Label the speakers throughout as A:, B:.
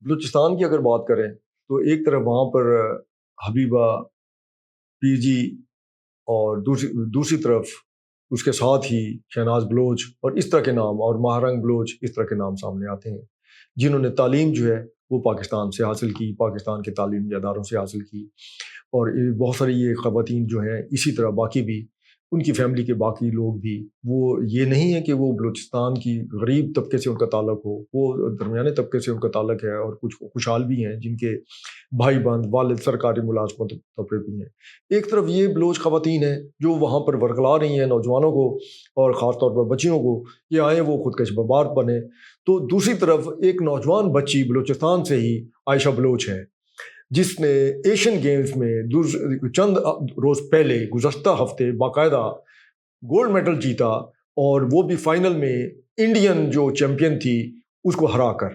A: بلوچستان کی اگر بات کریں تو ایک طرف وہاں پر حبیبہ، پیر جی، اور دوسری طرف اس کے ساتھ ہی شہناز بلوچ اور اس طرح کے نام، اور ماہرنگ بلوچ، اس طرح کے نام سامنے آتے ہیں جنہوں نے تعلیم جو ہے وہ پاکستان سے حاصل کی، پاکستان کے تعلیمی اداروں سے حاصل کی۔ اور بہت ساری یہ خواتین جو ہیں، اسی طرح باقی بھی ان کی فیملی کے باقی لوگ بھی، وہ یہ نہیں ہے کہ وہ بلوچستان کی غریب طبقے سے ان کا تعلق ہو، وہ درمیانے طبقے سے ان کا تعلق ہے، اور کچھ خوشحال بھی ہیں جن کے بھائی بہن والد سرکاری ملازمت طبقے بھی ہیں۔ ایک طرف یہ بلوچ خواتین ہیں جو وہاں پر ورگلا رہی ہیں نوجوانوں کو، اور خاص طور پر بچیوں کو کہ آئیں وہ خودکش بمبار بنے، تو دوسری طرف ایک نوجوان بچی بلوچستان سے ہی عائشہ بلوچ ہے، جس نے ایشین گیمز میں چند روز پہلے گزشتہ ہفتے باقاعدہ گولڈ میڈل جیتا، اور وہ بھی فائنل میں انڈین جو چیمپئن تھی اس کو ہرا کر۔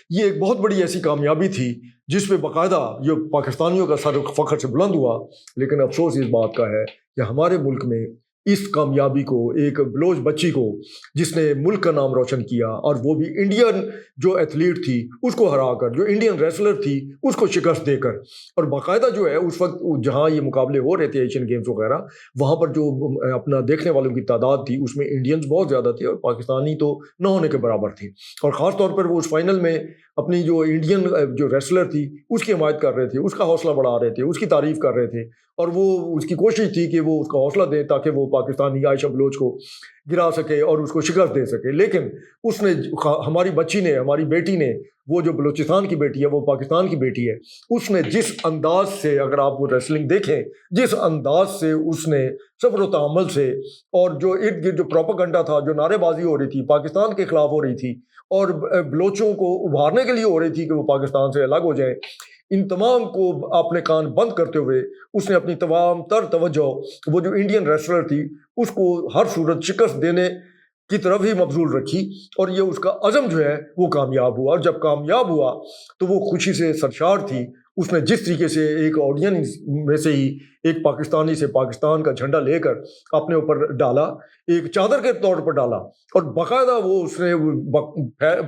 A: یہ ایک بہت بڑی ایسی کامیابی تھی جس پہ باقاعدہ یہ پاکستانیوں کا سر فخر سے بلند ہوا، لیکن افسوس اس بات کا ہے کہ ہمارے ملک میں اس کامیابی کو، ایک بلوچ بچی کو جس نے ملک کا نام روشن کیا، اور وہ بھی انڈین جو ایتھلیٹ تھی اس کو ہرا کر، جو انڈین ریسلر تھی اس کو شکست دے کر، اور باقاعدہ جو ہے اس وقت جہاں یہ مقابلے ہو رہے تھے ایشین گیمز وغیرہ، وہاں پر جو اپنا دیکھنے والوں کی تعداد تھی اس میں انڈینز بہت زیادہ تھے اور پاکستانی تو نہ ہونے کے برابر تھے، اور خاص طور پر وہ اس فائنل میں اپنی جو انڈین جو ریسلر تھی اس کی حمایت کر رہے تھے، اس کا حوصلہ بڑھا رہے تھے، اس کی تعریف کر رہے تھے، اور وہ اس کی کوشش تھی کہ وہ اس کا حوصلہ دیں تاکہ وہ پاکستانی عائشہ بلوچ کو گرا سکے اور اس کو شکست دے سکے۔ لیکن اس نے، ہماری بچی نے، ہماری بیٹی نے، وہ جو بلوچستان کی بیٹی ہے، وہ پاکستان کی بیٹی ہے، اس نے جس انداز سے، اگر آپ وہ ریسلنگ دیکھیں، جس انداز سے اس نے صبر و تحمل سے، اور جو ارد گرد جو پروپیگنڈا تھا، جو نعرے بازی ہو رہی تھی پاکستان کے خلاف ہو رہی تھی، اور بلوچوں کو ابھارنے کے لیے ہو رہی تھی کہ وہ پاکستان سے الگ ہو جائیں، ان تمام کو اپنے کان بند کرتے ہوئے اس نے اپنی تمام تر توجہ وہ جو انڈین ریسلر تھی اس کو ہر صورت شکست دینے کی طرف ہی مبذول رکھی، اور یہ اس کا عزم جو ہے وہ کامیاب ہوا، اور جب کامیاب ہوا تو وہ خوشی سے سرشار تھی۔ اس نے جس طریقے سے ایک آڈینس میں سے ہی ایک پاکستانی سے پاکستان کا جھنڈا لے کر اپنے اوپر ڈالا، ایک چادر کے طور پر ڈالا، اور باقاعدہ وہ اس نے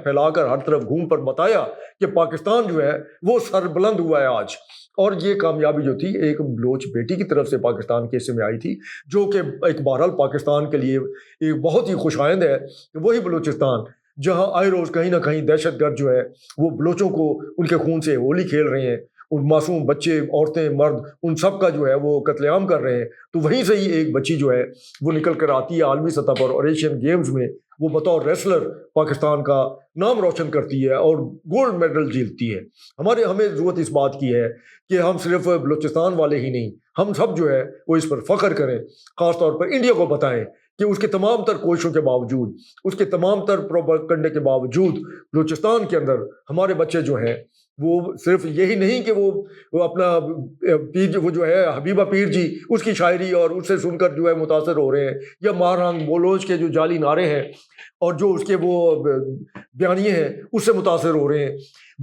A: پھیلا کر ہر طرف گھوم پر بتایا کہ پاکستان جو ہے وہ سر بلند ہوا ہے آج۔ اور یہ کامیابی جو تھی ایک بلوچ بیٹی کی طرف سے پاکستان کے حصے میں آئی تھی، جو کہ ایک بہرحال پاکستان کے لیے ایک بہت ہی خوش آئند ہے کہ وہی بلوچستان جہاں آئے روز کہیں نہ کہیں دہشت گرد جو ہے وہ بلوچوں کو ان کے خون سے ہولی کھیل رہے ہیں، ان معصوم بچے، عورتیں، مرد، ان سب کا جو ہے وہ قتل عام کر رہے ہیں، تو وہیں سے ہی ایک بچی جو ہے وہ نکل کر آتی ہے عالمی سطح پر، اور ایشین گیمز میں وہ بطور ریسلر پاکستان کا نام روشن کرتی ہے اور گولڈ میڈل جیتتی ہے۔ ہمیں ضرورت اس بات کی ہے کہ ہم صرف بلوچستان والے ہی نہیں، ہم سب جو ہے وہ اس پر فخر کریں، خاص طور پر انڈیا کو بتائیں کہ اس کے تمام تر کوششوں کے باوجود، اس کے تمام تر پروپیگنڈے کے باوجود، بلوچستان کے اندر ہمارے بچے جو ہیں وہ صرف یہی نہیں کہ وہ اپنا پیر، وہ جو ہے حبیبہ پیر جی، اس کی شاعری اور اس سے سن کر جو ہے متاثر ہو رہے ہیں، یا ماہرنگ بلوچ کے جو جعلی نعرے ہیں اور جو اس کے وہ بیانیے ہیں اس سے متاثر ہو رہے ہیں،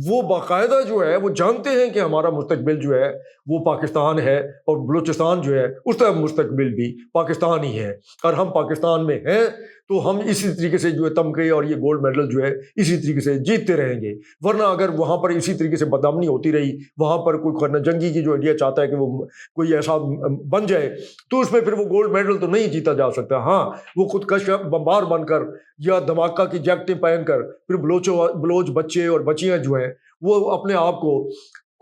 A: وہ باقاعدہ جو ہے وہ جانتے ہیں کہ ہمارا مستقبل جو ہے وہ پاکستان ہے، اور بلوچستان جو ہے اس کا مستقبل بھی پاکستان ہی ہے، اور ہم پاکستان میں ہیں تو ہم اسی طریقے سے جو ہے تمغے اور یہ گولڈ میڈل جو ہے اسی طریقے سے جیتتے رہیں گے، ورنہ اگر وہاں پر اسی طریقے سے بدامنی ہوتی رہی، وہاں پر کوئی خانہ جنگی کی جو انڈیا چاہتا ہے کہ وہ کوئی ایسا بن جائے، تو اس میں پھر وہ گولڈ میڈل تو نہیں جیتا جا سکتا۔ ہاں، وہ خودکش بمبار بن کر یا دھماکہ کی جیکٹیں پہن کر پھر بلوچ بچے اور بچیاں جو ہیں وہ اپنے آپ کو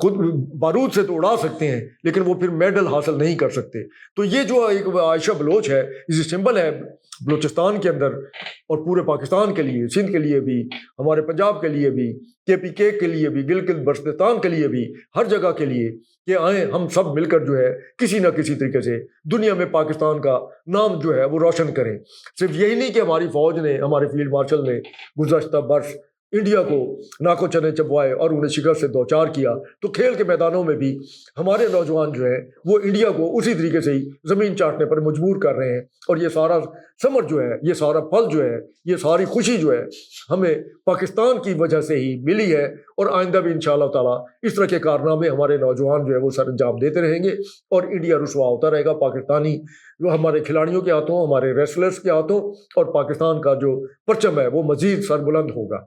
A: خود بارود سے تو اڑا سکتے ہیں، لیکن وہ پھر میڈل حاصل نہیں کر سکتے۔ تو یہ جو ایک عائشہ بلوچ ہے، یہ سمبل ہے بلوچستان کے اندر اور پورے پاکستان کے لیے، سندھ کے لیے بھی، ہمارے پنجاب کے لیے بھی، KPK کے لیے بھی، گلگت بلتستان کے لیے بھی، ہر جگہ کے لیے کہ آئیں ہم سب مل کر جو ہے کسی نہ کسی طریقے سے دنیا میں پاکستان کا نام جو ہے وہ روشن کریں۔ صرف یہی نہیں کہ ہماری فوج نے، ہمارے فیلڈ مارشل نے گزشتہ برس انڈیا کو ناکو چنے چبوائے اور انہیں شکست سے دوچار کیا، تو کھیل کے میدانوں میں بھی ہمارے نوجوان جو ہیں وہ انڈیا کو اسی طریقے سے ہی زمین چاٹنے پر مجبور کر رہے ہیں، اور یہ سارا ثمر جو ہے، یہ سارا پھل جو ہے، یہ ساری خوشی جو ہے ہمیں پاکستان کی وجہ سے ہی ملی ہے، اور آئندہ بھی انشاءاللہ تعالیٰ اس طرح کے کارنامے ہمارے نوجوان جو ہے وہ سر انجام دیتے رہیں گے، اور انڈیا رسوا ہوتا رہے گا پاکستانی جو ہمارے کھلاڑیوں کے ہاتھوں، ہمارے ریسلرز کے ہاتھوں، اور پاکستان کا جو پرچم ہے وہ مزید سربلند ہوگا۔